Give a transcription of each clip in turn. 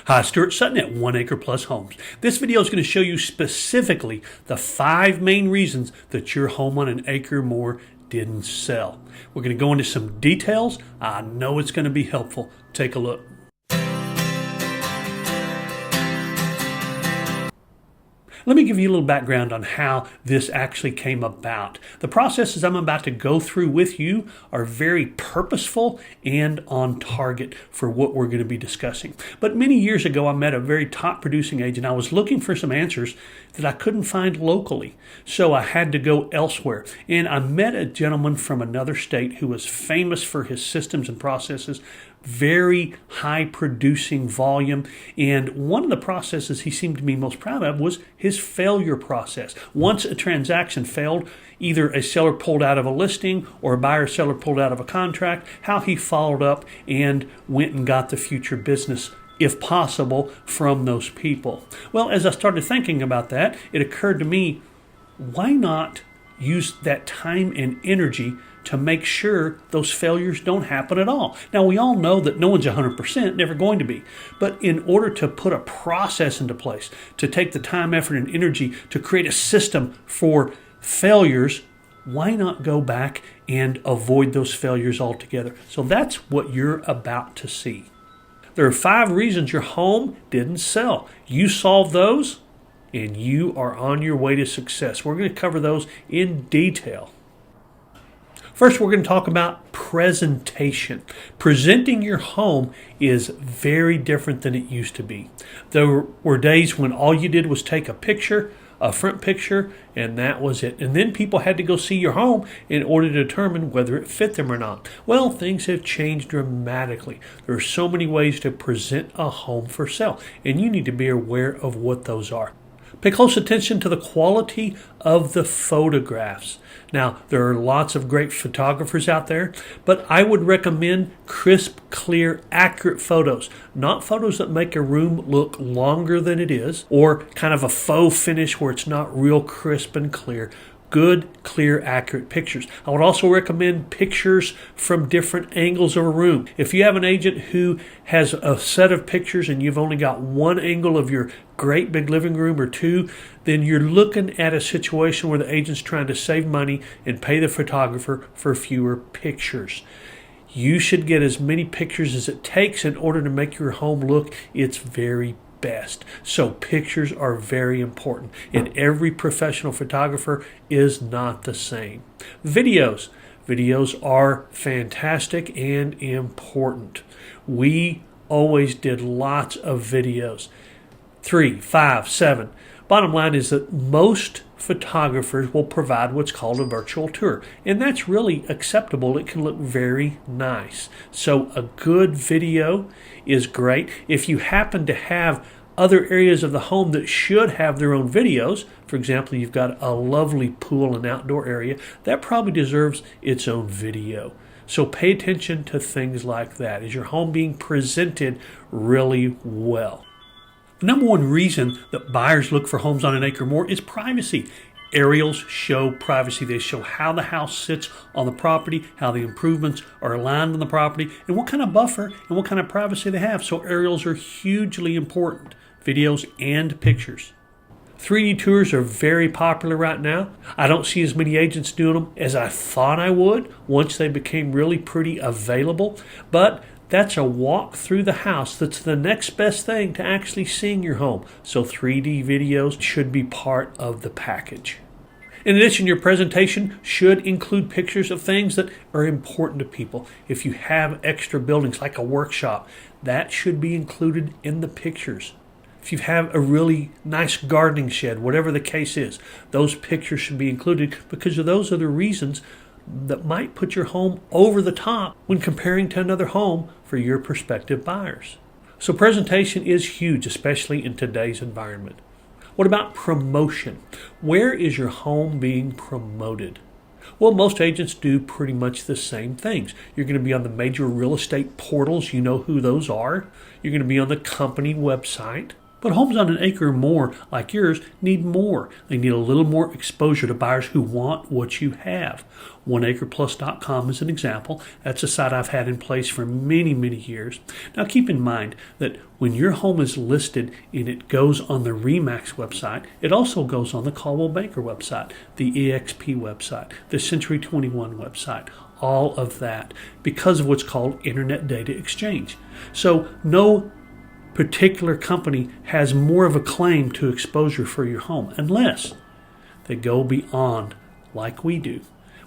Hi, Stuart Sutton at Acre Plus Homes. This video is going to show you specifically the 5 main reasons that your home on an acre or more didn't sell. We're going to go into some details. I know it's going to be helpful. Take a look. Let me give you a little background on how this actually came about. The processes I'm about to go through with you are very purposeful and on target for what we're going to be discussing. But many years ago, I met a very top producing agent. I was looking for some answers that I couldn't find locally, so I had to go elsewhere. And I met a gentleman from another state who was famous for his systems and processes, very high producing volume. And one of the processes he seemed to be most proud of was his failure process. Once a transaction failed, either a seller pulled out of a listing or a buyer seller pulled out of a contract, how he followed up and went and got the future business, if possible, from those people. Well, as I started thinking about that, it occurred to me, why not use that time and energy to make sure those failures don't happen at all? Now, we all know that no one's 100%, never going to be. But in order to put a process into place, to take the time, effort, and energy to create a system for failures, why not go back and avoid those failures altogether? So that's what you're about to see. There are 5 reasons your home didn't sell. You solve those, and you are on your way to success. We're going to cover those in detail. First, we're going to talk about presentation. Presenting your home is very different than it used to be. There were days when all you did was take a picture, a front picture, and that was it. And then people had to go see your home in order to determine whether it fit them or not. Well, things have changed dramatically. There are so many ways to present a home for sale, and you need to be aware of what those are. Pay close attention to the quality of the photographs. Now, there are lots of great photographers out there, but I would recommend crisp, clear, accurate photos. Not photos that make a room look longer than it is, or kind of a faux finish where it's not real crisp and clear. Good, clear, accurate pictures. I would also recommend pictures from different angles of a room. If you have an agent who has a set of pictures and you've only got one angle of your great big living room or two, then you're looking at a situation where the agent's trying to save money and pay the photographer for fewer pictures. You should get as many pictures as it takes in order to make your home look its very best. So pictures are very important, and every professional photographer is not the same. Videos are fantastic and important. We always did lots of videos, 3, 5, 7. Bottom line is that most photographers will provide what's called a virtual tour, and that's really acceptable. It can look very nice. So a good video is great. If you happen to have other areas of the home that should have their own videos, for example, you've got a lovely pool and outdoor area, that probably deserves its own video. So pay attention to things like that. Is your home being presented really well? The number one reason that buyers look for homes on an acre or more is privacy. Aerials show privacy. They show how the house sits on the property, how the improvements are aligned on the property, and what kind of buffer and what kind of privacy they have. So aerials are hugely important, videos and pictures. 3D tours are very popular right now. I don't see as many agents doing them as I thought I would once they became really pretty available, but that's a walk through the house. That's the next best thing to actually seeing your home. So 3D videos should be part of the package. In addition, your presentation should include pictures of things that are important to people. If you have extra buildings like a workshop, that should be included in the pictures. If you have a really nice gardening shed, whatever the case is, those pictures should be included because those are the reasons that might put your home over the top when comparing to another home for your prospective buyers. So presentation is huge, especially in today's environment. What about promotion? Where is your home being promoted? Well, most agents do pretty much the same things. You're going to be on the major real estate portals. You know who those are. You're going to be on the company website. But homes on an acre or more like yours need more. They need a little more exposure to buyers who want what you have. OneAcrePlus.com is an example. That's a site I've had in place for many, many years. Now keep in mind that when your home is listed and it goes on the RE/MAX website, it also goes on the Coldwell Banker website, the EXP website, the Century 21 website, all of that, because of what's called Internet Data Exchange. So no particular company has more of a claim to exposure for your home unless they go beyond like we do.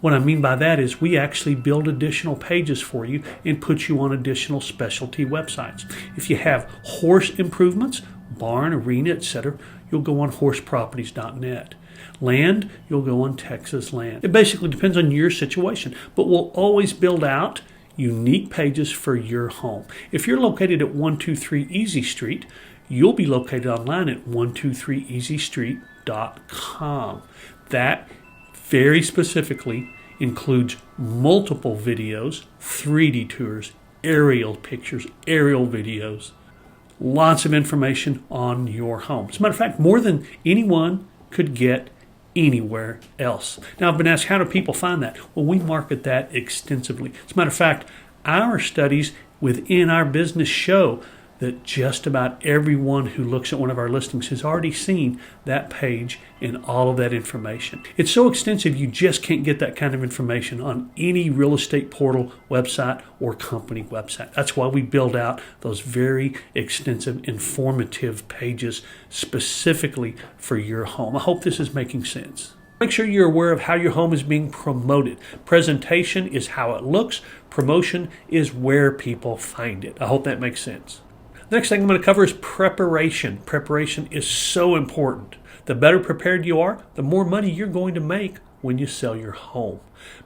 What I mean by that is we actually build additional pages for you and put you on additional specialty websites. If you have horse improvements, barn, arena, etc., you'll go on horseproperties.net. Land, you'll go on Texas Land. It basically depends on your situation, but we'll always build out unique pages for your home. If you're located at 123 Easy Street, you'll be located online at 123easystreet.com. That very specifically includes multiple videos, 3D tours, aerial pictures, aerial videos, lots of information on your home. As a matter of fact, more than anyone could get anywhere else. Now, I've been asked, how do people find that? Well, we market that extensively. As a matter of fact, our studies within our business show that just about everyone who looks at one of our listings has already seen that page and all of that information. It's so extensive you just can't get that kind of information on any real estate portal, website, or company website. That's why we build out those very extensive, informative pages specifically for your home. I hope this is making sense. Make sure you're aware of how your home is being promoted. Presentation is how it looks. Promotion is where people find it. I hope that makes sense. The next thing I'm going to cover is preparation. Preparation is so important. The better prepared you are, the more money you're going to make when you sell your home.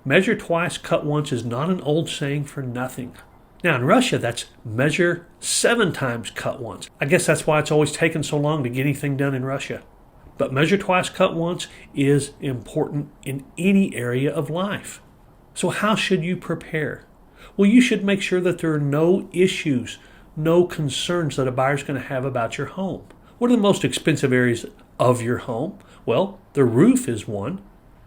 Measure twice, cut once is not an old saying for nothing. Now in Russia, that's measure 7 times, cut once. I guess that's why it's always taken so long to get anything done in Russia. But measure twice, cut once is important in any area of life. So how should you prepare? Well, you should make sure that there are no issues, no concerns that a buyer's going to have about your home. What are the most expensive areas of your home? Well, the roof is one.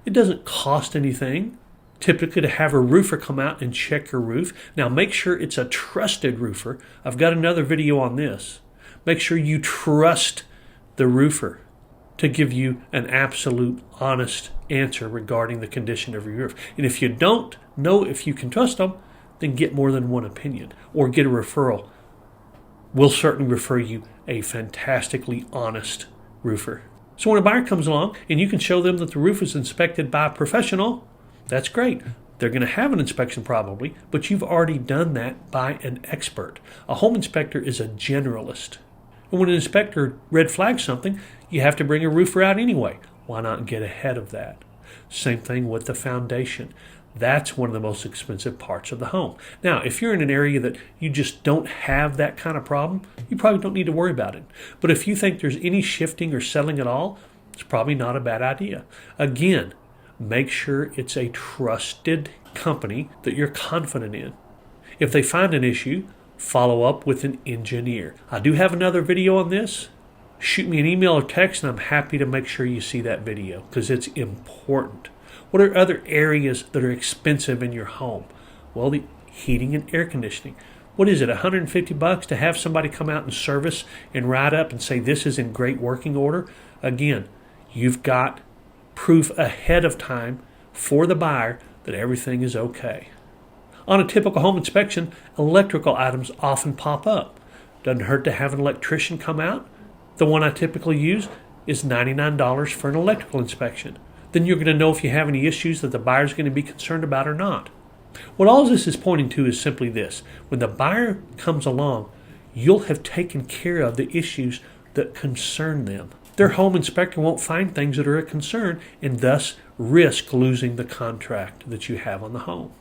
It doesn't cost anything typically to have a roofer come out and check your roof. Now make sure it's a trusted roofer. I've got another video on this. Make sure you trust the roofer to give you an absolute honest answer regarding the condition of your roof. And if you don't know if you can trust them, then get more than one opinion or get a referral. We'll certainly refer you a fantastically honest roofer. So when a buyer comes along and you can show them that the roof is inspected by a professional, that's great. They're going to have an inspection probably, but you've already done that by an expert. A home inspector is a generalist. And when an inspector red flags something, you have to bring a roofer out anyway. Why not get ahead of that? Same thing with the foundation. That's one of the most expensive parts of the home. Now, if you're in an area that you just don't have that kind of problem, you probably don't need to worry about it. But if you think there's any shifting or settling at all, it's probably not a bad idea. Again, make sure it's a trusted company that you're confident in. If they find an issue, follow up with an engineer. I do have another video on this. Shoot me an email or text and I'm happy to make sure you see that video because it's important. What are other areas that are expensive in your home? Well, the heating and air conditioning. What is it, $150 to have somebody come out and service and write up and say this is in great working order? Again, you've got proof ahead of time for the buyer that everything is okay. On a typical home inspection, electrical items often pop up. Doesn't hurt to have an electrician come out. The one I typically use is $99 for an electrical inspection. Then you're going to know if you have any issues that the buyer's going to be concerned about or not. What all this is pointing to is simply this. When the buyer comes along, you'll have taken care of the issues that concern them. Their home inspector won't find things that are a concern and thus risk losing the contract that you have on the home.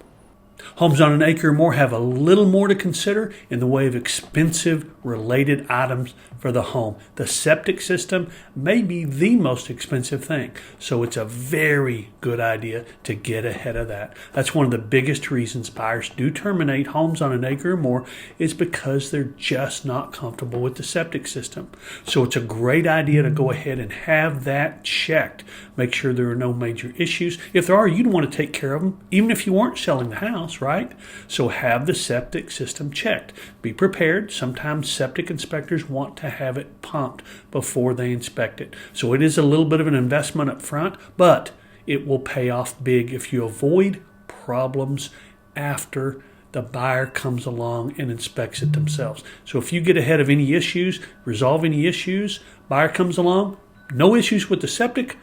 Homes on an acre or more have a little more to consider in the way of expensive related items for the home. The septic system may be the most expensive thing, so it's a very good idea to get ahead of that. That's one of the biggest reasons buyers do terminate homes on an acre or more, is because they're just not comfortable with the septic system. So it's a great idea to go ahead and have that checked. Make sure there are no major issues. If there are, you'd want to take care of them, even if you weren't selling the house, right? So have the septic system checked. Be prepared. Sometimes septic inspectors want to have it pumped before they inspect it. So it is a little bit of an investment up front, but it will pay off big if you avoid problems after the buyer comes along and inspects it themselves. So if you get ahead of any issues, resolve any issues, buyer comes along, no issues with the septic,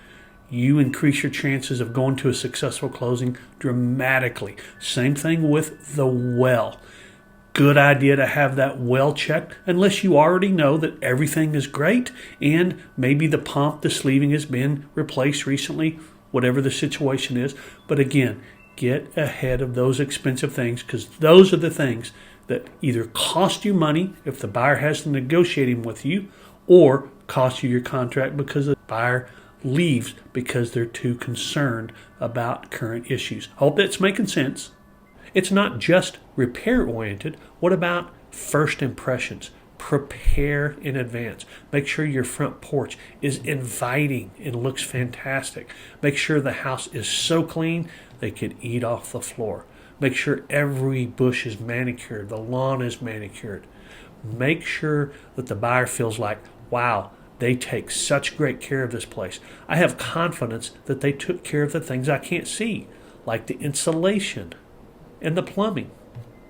you increase your chances of going to a successful closing dramatically. Same thing with the well. Good idea to have that well checked, unless you already know that everything is great and maybe the pump, the sleeving has been replaced recently, whatever the situation is. But again, get ahead of those expensive things, because those are the things that either cost you money if the buyer has to negotiate them with you, or cost you your contract because the buyer leaves because they're too concerned about current issues. Hope that's making sense. It's not just repair oriented. What about first impressions? Prepare in advance. Make sure your front porch is inviting and looks fantastic. Make sure the house is so clean they could eat off the floor. Make sure every bush is manicured, the lawn is manicured. Make sure that the buyer feels like, wow, they take such great care of this place. I have confidence that they took care of the things I can't see, like the insulation and the plumbing.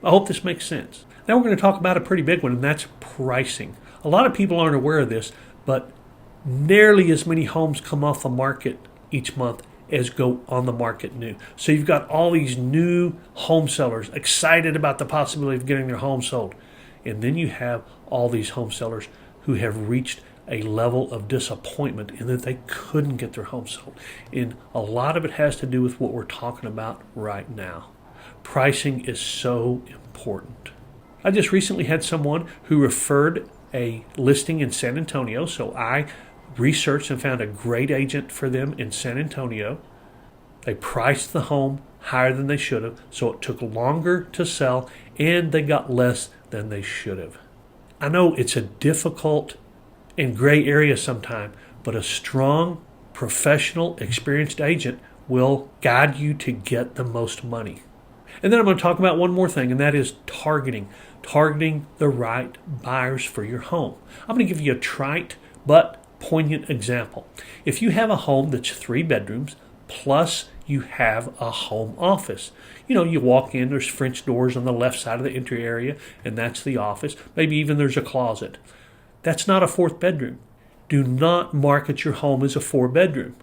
I hope this makes sense. Now we're going to talk about a pretty big one, and that's pricing. A lot of people aren't aware of this, but nearly as many homes come off the market each month as go on the market new. So you've got all these new home sellers excited about the possibility of getting their home sold. And then you have all these home sellers who have reached a level of disappointment in that they couldn't get their home sold. And a lot of it has to do with what we're talking about right now. Pricing is so important. I just recently had someone who referred a listing in San Antonio, so I researched and found a great agent for them in San Antonio. They priced the home higher than they should have, so it took longer to sell, and they got less than they should have. I know it's a difficult and gray area sometimes, but a strong, professional, experienced agent will guide you to get the most money. And then I'm going to talk about one more thing, and that is targeting. Targeting the right buyers for your home. I'm going to give you a trite but poignant example. If you have a home that's 3 bedrooms, plus you have a home office. You walk in, there's French doors on the left side of the entry area, and that's the office. Maybe even there's a closet. That's not a 4th bedroom. Do not market your home as a 4-bedroom.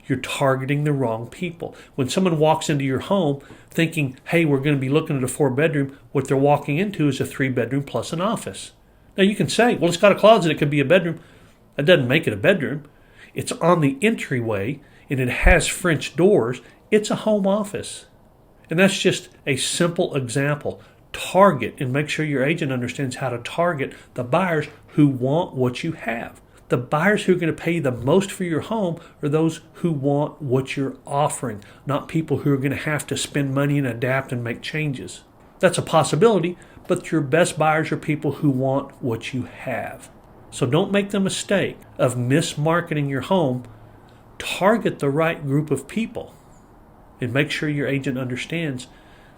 You're targeting the wrong people. When someone walks into your home thinking, hey, we're going to be looking at a 4-bedroom, what they're walking into is a 3-bedroom plus an office. Now you can say, well, it's got a closet, it could be a bedroom. That doesn't make it a bedroom. It's on the entryway and it has French doors. It's a home office. And that's just a simple example. Target, and make sure your agent understands how to target the buyers who want what you have. The buyers who are going to pay the most for your home are those who want what you're offering, not people who are going to have to spend money and adapt and make changes. That's a possibility, but your best buyers are people who want what you have. So don't make the mistake of mismarketing your home. Target the right group of people and make sure your agent understands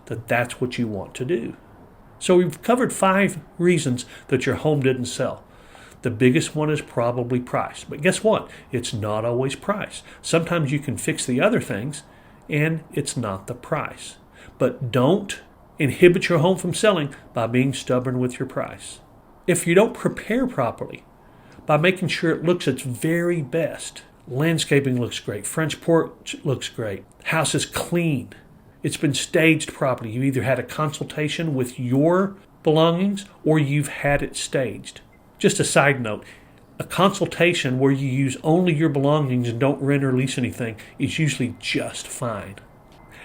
that that's what you want to do. So we've covered 5 reasons that your home didn't sell. The biggest one is probably price. But guess what? It's not always price. Sometimes you can fix the other things and it's not the price. But don't inhibit your home from selling by being stubborn with your price. If you don't prepare properly, by making sure it looks its very best, landscaping looks great, French porch looks great, house is clean, it's been staged properly. You either had a consultation with your belongings or you've had it staged. Just a side note, a consultation where you use only your belongings and don't rent or lease anything is usually just fine.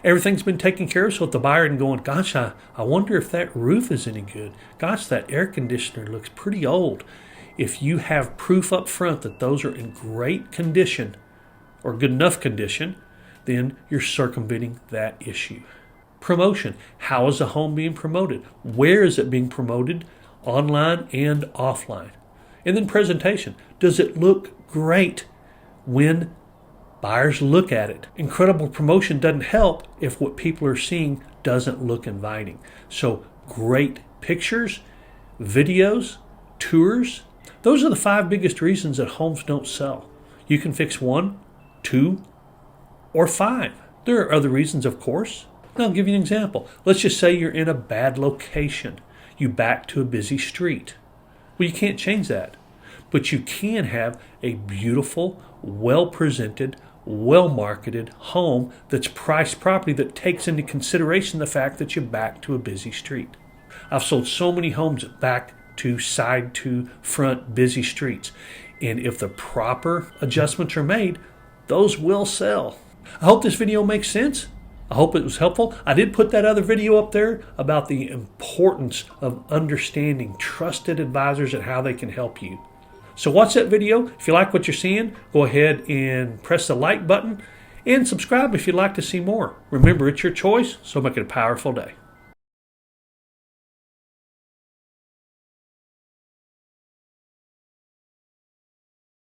Everything's been taken care of, so if the buyer isn't going, gosh, I wonder if that roof is any good. Gosh, that air conditioner looks pretty old. If you have proof up front that those are in great condition or good enough condition, then you're circumventing that issue. Promotion. How is a home being promoted? Where is it being promoted? Online and offline. And then presentation. Does it look great when buyers look at it? Incredible promotion doesn't help if what people are seeing doesn't look inviting. So great pictures, videos, tours. Those are the 5 biggest reasons that homes don't sell. You can fix 1, 2, or 5. There are other reasons, of course. Now, I'll give you an example. Let's just say you're in a bad location. You back to a busy street. Well, you can't change that. But you can have a beautiful, well-presented, well-marketed home that's priced properly that takes into consideration the fact that you back to a busy street. I've sold so many homes back to side to front busy streets. And if the proper adjustments are made, those will sell. I hope this video makes sense. I hope it was helpful. I did put that other video up there about the importance of understanding trusted advisors and how they can help you. So watch that video. If you like what you're seeing, go ahead and press the like button and subscribe if you'd like to see more. Remember, it's your choice, so make it a powerful day.